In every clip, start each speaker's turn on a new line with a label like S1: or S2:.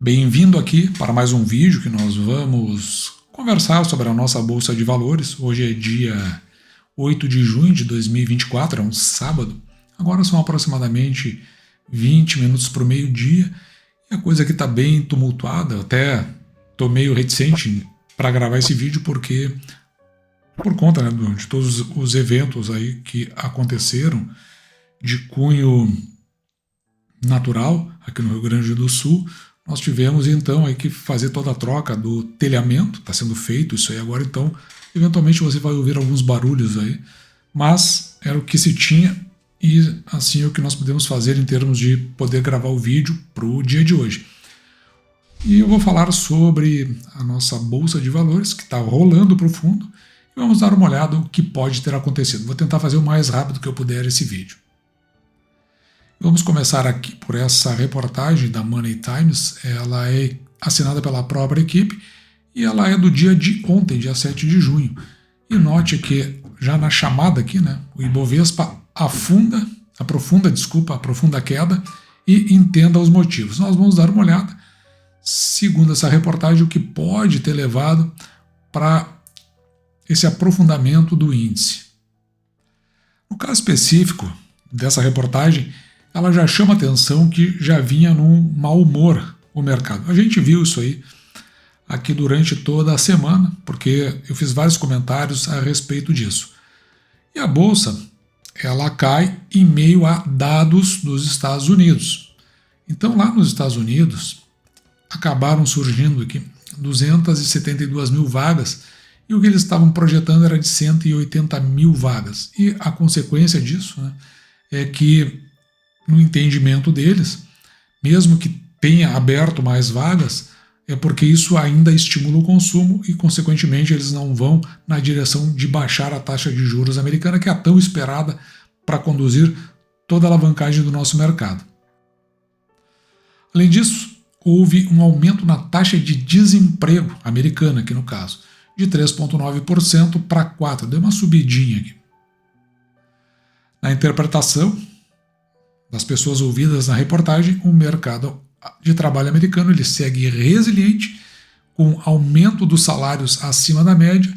S1: Bem-vindo aqui para mais um vídeo que nós vamos conversar sobre a nossa Bolsa de Valores. Hoje é dia 8 de junho de 2024, é um sábado. Agora são aproximadamente 20 minutos para o meio-dia e a coisa aqui está bem tumultuada. Eu até estou meio reticente para gravar esse vídeo porque, por conta de todos os eventos aí que aconteceram de cunho natural aqui no Rio Grande do Sul, nós tivemos então aí que fazer toda a troca do telhamento, está sendo feito isso aí agora, então eventualmente você vai ouvir alguns barulhos aí, mas era o que se tinha e assim é o que nós podemos fazer em termos de poder gravar o vídeo para o dia de hoje. E eu vou falar sobre a nossa Bolsa de Valores que está rolando para o fundo e vamos dar uma olhada no que pode ter acontecido. Vou tentar fazer o mais rápido que eu puder esse vídeo. Vamos começar aqui por essa reportagem da Money Times. Ela é assinada pela própria equipe e ela é do dia de ontem, dia 7 de junho. E note que já na chamada aqui, né, o Ibovespa aprofunda a queda e entenda os motivos. Nós vamos dar uma olhada, segundo essa reportagem, o que pode ter levado para esse aprofundamento do índice. No caso específico dessa reportagem, ela já chama atenção que já vinha num mau humor o mercado. A gente viu isso aí aqui durante toda a semana, porque eu fiz vários comentários a respeito disso. E a Bolsa, ela cai em meio a dados dos Estados Unidos. Então lá nos Estados Unidos acabaram surgindo aqui 272 mil vagas e o que eles estavam projetando era de 180 mil vagas. E a consequência disso, né, é que no entendimento deles, mesmo que tenha aberto mais vagas, é porque isso ainda estimula o consumo e, consequentemente, eles não vão na direção de baixar a taxa de juros americana, que é a tão esperada para conduzir toda a alavancagem do nosso mercado. Além disso, houve um aumento na taxa de desemprego americana, aqui no caso, de 3,9% para 4%, deu uma subidinha aqui. Na interpretação das pessoas ouvidas na reportagem, o mercado de trabalho americano ele segue resiliente, com aumento dos salários acima da média,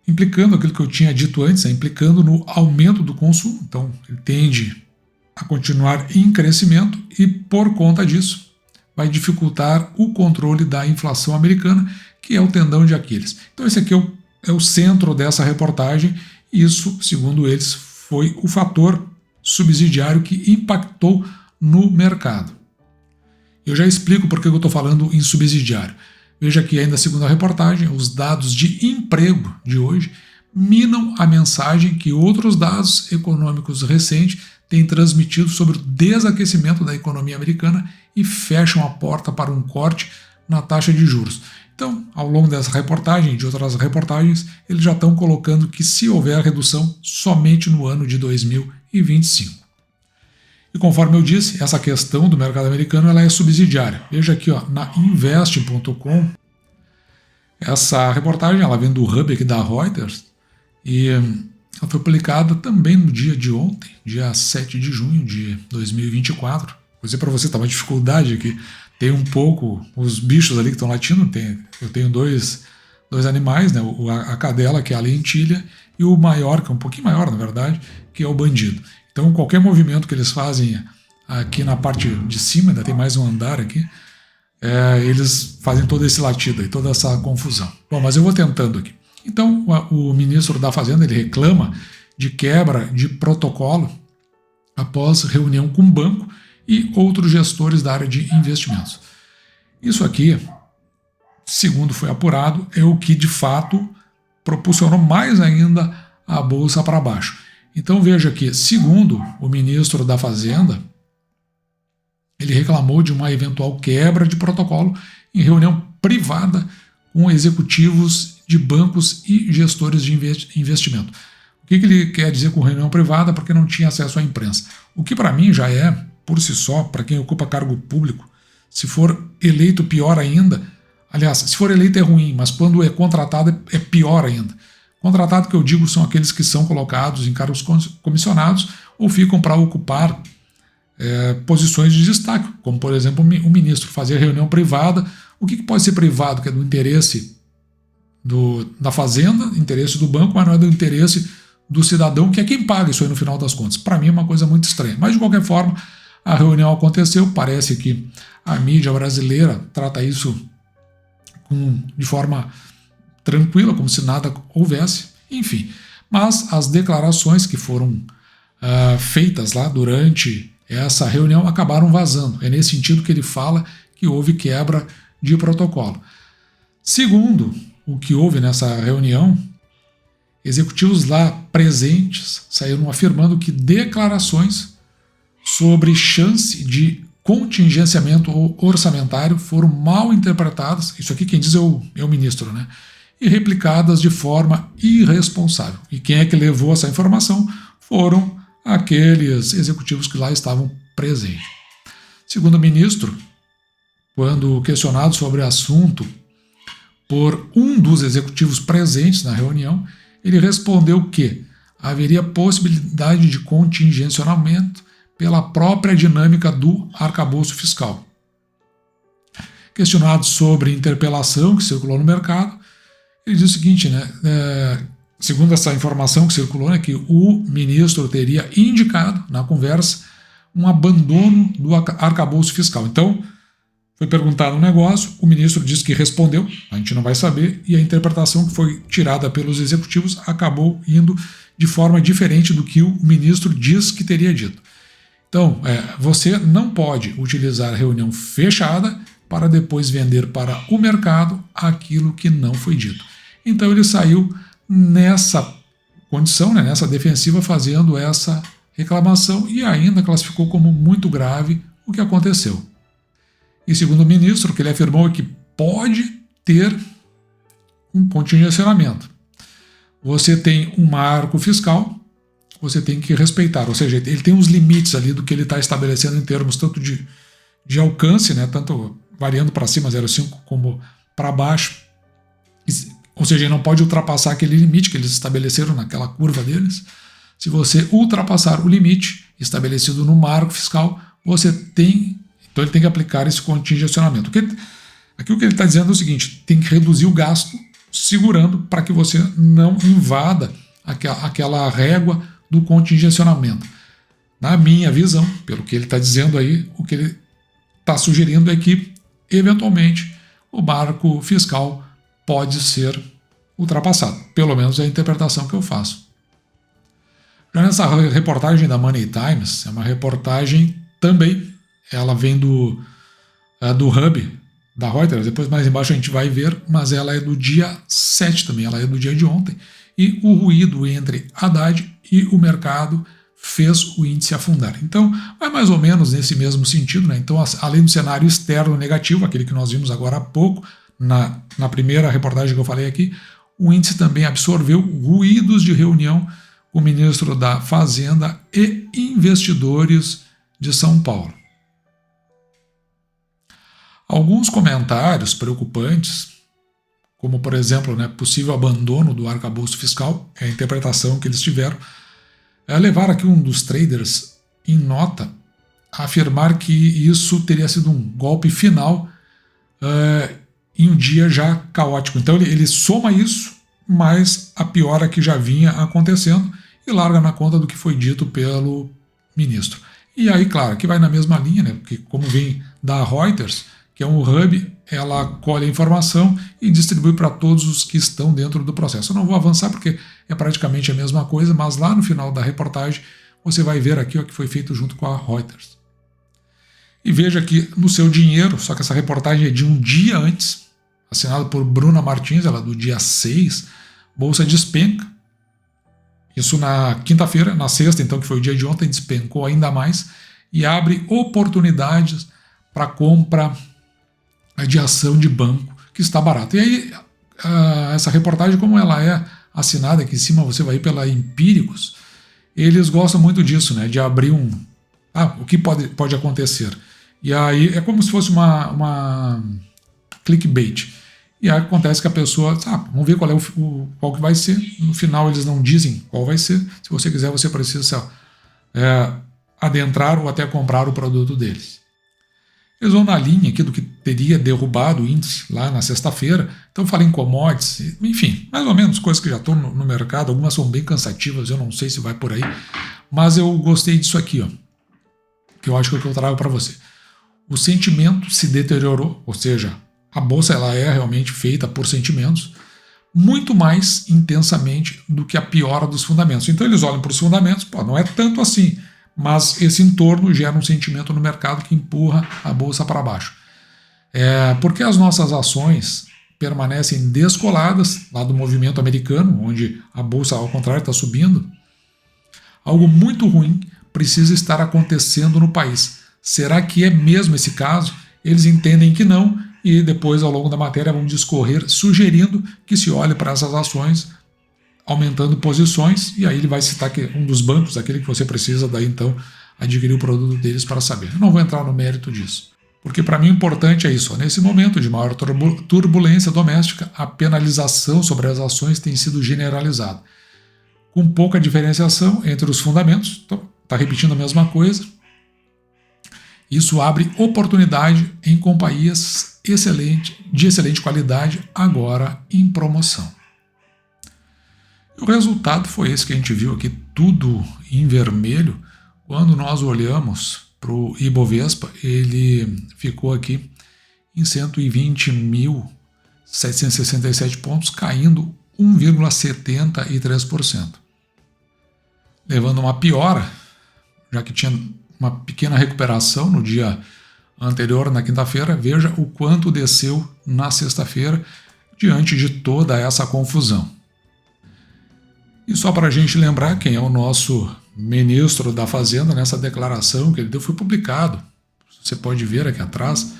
S1: implicando aquilo que eu tinha dito antes, implicando no aumento do consumo. Então, ele tende a continuar em crescimento e, por conta disso, vai dificultar o controle da inflação americana, que é o tendão de Aquiles. Então, esse aqui é o centro dessa reportagem e isso, segundo eles, foi o fator subsidiário que impactou no mercado. Eu já explico por que eu estou falando em subsidiário. Veja que ainda segundo a reportagem, os dados de emprego de hoje minam a mensagem que outros dados econômicos recentes têm transmitido sobre o desaquecimento da economia americana e fecham a porta para um corte na taxa de juros. Então, ao longo dessa reportagem e de outras reportagens, eles já estão colocando que se houver redução somente no ano de 2025. E conforme eu disse, essa questão do mercado americano ela é subsidiária. Veja aqui na invest.com, essa reportagem ela vem do Hub aqui da Reuters e ela foi publicada também no dia de ontem, dia 7 de junho de 2024. Vou dizer para você, está uma dificuldade aqui. Tem um pouco os bichos ali que estão latindo. Eu tenho dois animais, né? A cadela, que é a lentilha, e o maior, que é um pouquinho maior, na verdade, que é o bandido. Então, qualquer movimento que eles fazem aqui na parte de cima, ainda tem mais um andar aqui, eles fazem todo esse latido, toda essa confusão. Bom, mas eu vou tentando aqui. Então, o ministro da Fazenda ele reclama de quebra de protocolo após reunião com o banco e outros gestores da área de investimentos. Isso aqui, segundo foi apurado, é o que de fato propulsionou mais ainda a Bolsa para baixo. Então veja que, segundo o ministro da Fazenda, ele reclamou de uma eventual quebra de protocolo em reunião privada com executivos de bancos e gestores de investimento. O que ele quer dizer com reunião privada? Porque não tinha acesso à imprensa. O que para mim já é, por si só, para quem ocupa cargo público, se for eleito pior ainda. Aliás, se for eleito é ruim, mas quando é contratado é pior ainda. Contratado que eu digo são aqueles que são colocados em cargos comissionados ou ficam para ocupar posições de destaque, como por exemplo o ministro fazer reunião privada. O que pode ser privado, que é do interesse da fazenda, interesse do banco, mas não é do interesse do cidadão, que é quem paga isso aí no final das contas. Para mim é uma coisa muito estranha. Mas de qualquer forma, a reunião aconteceu, parece que a mídia brasileira trata isso de forma tranquila, como se nada houvesse, enfim. Mas as declarações que foram feitas lá durante essa reunião acabaram vazando. É nesse sentido que ele fala que houve quebra de protocolo. Segundo o que houve nessa reunião, executivos lá presentes saíram afirmando que declarações sobre chance de contingenciamento orçamentário foram mal interpretadas, isso aqui quem diz é o ministro, né? E replicadas de forma irresponsável. E quem é que levou essa informação foram aqueles executivos que lá estavam presentes. Segundo o ministro, quando questionado sobre o assunto por um dos executivos presentes na reunião, ele respondeu que haveria possibilidade de contingenciamento pela própria dinâmica do arcabouço fiscal. Questionado sobre interpelação que circulou no mercado, ele disse o seguinte, né? Segundo essa informação que circulou, né, que o ministro teria indicado na conversa um abandono do arcabouço fiscal. Então, foi perguntado um negócio, o ministro disse que respondeu, a gente não vai saber, e a interpretação que foi tirada pelos executivos acabou indo de forma diferente do que o ministro diz que teria dito. Então, você não pode utilizar reunião fechada para depois vender para o mercado aquilo que não foi dito. Então ele saiu nessa condição, né, nessa defensiva, fazendo essa reclamação e ainda classificou como muito grave o que aconteceu. E segundo o ministro, o que ele afirmou é que pode ter um contingenciamento. Você tem um marco fiscal, você tem que respeitar, ou seja, ele tem os limites ali do que ele está estabelecendo em termos tanto de alcance, né, tanto variando para cima 0,5 como para baixo, ou seja, ele não pode ultrapassar aquele limite que eles estabeleceram naquela curva deles. Se você ultrapassar o limite estabelecido no marco fiscal, então ele tem que aplicar esse contingenciamento. Aqui o que ele está dizendo é o seguinte, tem que reduzir o gasto segurando para que você não invada aquela régua do contingenciamento. Na minha visão, pelo que ele está dizendo aí, o que ele está sugerindo é que, eventualmente, o marco fiscal pode ser ultrapassado. Pelo menos é a interpretação que eu faço. Já nessa reportagem da Money Times, é uma reportagem também, ela vem do Hub da Reuters, depois mais embaixo a gente vai ver, mas ela é do dia 7 também, ela é do dia de ontem, e o ruído entre Haddad e o mercado fez o índice afundar. Então, vai mais ou menos nesse mesmo sentido, né? Então, além do cenário externo negativo, aquele que nós vimos agora há pouco, na primeira reportagem que eu falei aqui, o índice também absorveu ruídos de reunião com o ministro da Fazenda e investidores de São Paulo. Alguns comentários preocupantes, como por exemplo, né, possível abandono do arcabouço fiscal, é a interpretação que eles tiveram, levaram aqui um dos traders em nota a afirmar que isso teria sido um golpe final em um dia já caótico. Então ele soma isso, mais a piora que já vinha acontecendo e larga na conta do que foi dito pelo ministro. E aí, claro, que vai na mesma linha, né, porque como vem da Reuters, que é um hub, ela colhe a informação e distribui para todos os que estão dentro do processo. Eu não vou avançar porque é praticamente a mesma coisa, mas lá no final da reportagem você vai ver aqui o que foi feito junto com a Reuters. E veja que no seu dinheiro, só que essa reportagem é de um dia antes, assinada por Bruna Martins, ela é do dia 6, bolsa despenca. Isso na quinta-feira, na sexta, então, que foi o dia de ontem, despencou ainda mais e abre oportunidades para compra de ação de banco que está barata. E aí, essa reportagem, como ela é assinada aqui em cima, você vai ir pela Empíricos, eles gostam muito disso, né, de abrir o que pode acontecer. E aí é como se fosse uma clickbait. E aí acontece que a pessoa, vamos ver qual que vai ser. No final eles não dizem qual vai ser. Se você quiser, você precisa adentrar ou até comprar o produto deles. Eles vão na linha aqui do que teria derrubado o índice lá na sexta-feira. Então falei em commodities, enfim, mais ou menos coisas que já estão no mercado. Algumas são bem cansativas, eu não sei se vai por aí. Mas eu gostei disso aqui, ó, que eu acho que é o que eu trago para você. O sentimento se deteriorou, ou seja, a bolsa ela é realmente feita por sentimentos, muito mais intensamente do que a piora dos fundamentos. Então eles olham para os fundamentos, pô, não é tanto assim, mas esse entorno gera um sentimento no mercado que empurra a bolsa para baixo. Porque as nossas ações permanecem descoladas lá do movimento americano, onde a bolsa ao contrário está subindo, algo muito ruim precisa estar acontecendo no país. Será que é mesmo esse caso? Eles entendem que não, e depois, ao longo da matéria, vão discorrer sugerindo que se olhe para essas ações, aumentando posições, e aí ele vai citar que um dos bancos, aquele que você precisa, daí então, adquirir o produto deles para saber. Eu não vou entrar no mérito disso, porque para mim o importante é isso. Nesse momento de maior turbulência doméstica, a penalização sobre as ações tem sido generalizada, com pouca diferenciação entre os fundamentos. Então, está repetindo a mesma coisa. Isso abre oportunidade em companhias de excelente qualidade, agora em promoção. E o resultado foi esse que a gente viu aqui, tudo em vermelho. Quando nós olhamos para o Ibovespa, ele ficou aqui em 120.767 pontos, caindo 1,73%. Levando uma piora, já que tinha uma pequena recuperação no dia anterior, na quinta-feira. Veja o quanto desceu na sexta-feira diante de toda essa confusão. E só para a gente lembrar quem é o nosso ministro da Fazenda, nessa declaração que ele deu, foi publicado. Você pode ver aqui atrás,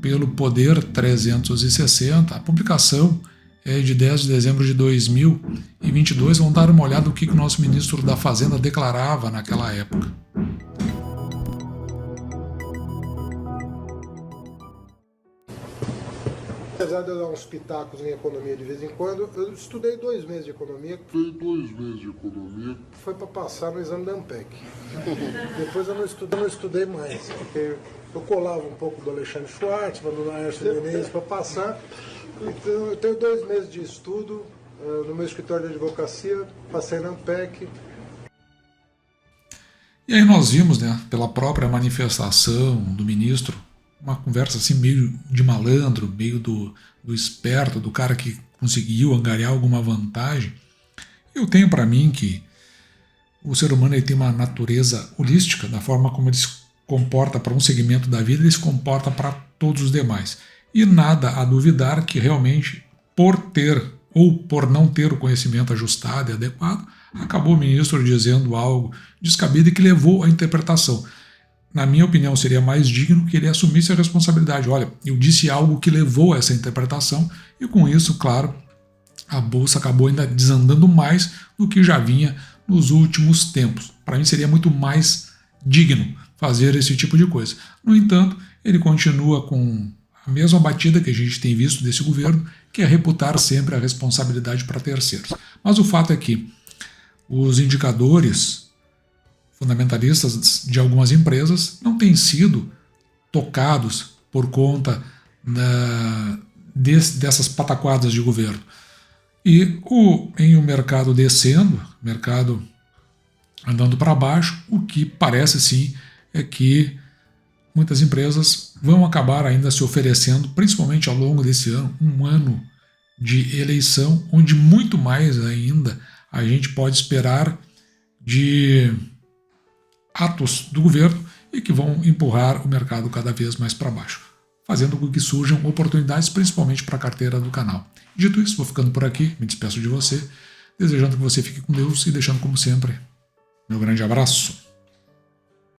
S1: pelo Poder 360. A publicação é de 10 de dezembro de 2022. Vamos dar uma olhada no que o nosso ministro da Fazenda declarava naquela época.
S2: Apesar de eu dar uns pitacos em economia de vez em quando, eu estudei 2 meses de economia. Foi para passar no exame da ANPEC. Depois eu não estudei mais, porque eu colava um pouco do Alexandre Schwartz, do Laércio Menezes para passar. Então eu tenho 2 meses de estudo no meu escritório de advocacia, passei na ANPEC.
S1: E aí nós vimos, né, pela própria manifestação do ministro, uma conversa assim meio de malandro, meio do esperto, do cara que conseguiu angariar alguma vantagem. Eu tenho para mim que o ser humano ele tem uma natureza holística, da forma como ele se comporta para um segmento da vida, ele se comporta para todos os demais. E nada a duvidar que realmente, por ter ou por não ter o conhecimento ajustado e adequado, acabou o ministro dizendo algo descabido e que levou à interpretação. Na minha opinião, seria mais digno que ele assumisse a responsabilidade. Olha, eu disse algo que levou a essa interpretação e com isso, claro, a bolsa acabou ainda desandando mais do que já vinha nos últimos tempos. Para mim seria muito mais digno fazer esse tipo de coisa. No entanto, ele continua com a mesma batida que a gente tem visto desse governo, que é reputar sempre a responsabilidade para terceiros. Mas o fato é que os indicadores fundamentalistas de algumas empresas não têm sido tocados por conta dessas pataquadas de governo. E em o mercado descendo, mercado andando para baixo, o que parece sim é que muitas empresas vão acabar ainda se oferecendo, principalmente ao longo desse ano, um ano de eleição, onde muito mais ainda a gente pode esperar de atos do governo e que vão empurrar o mercado cada vez mais para baixo, fazendo com que surjam oportunidades, principalmente para a carteira do canal. Dito isso, vou ficando por aqui, me despeço de você, desejando que você fique com Deus e deixando, como sempre, meu grande abraço.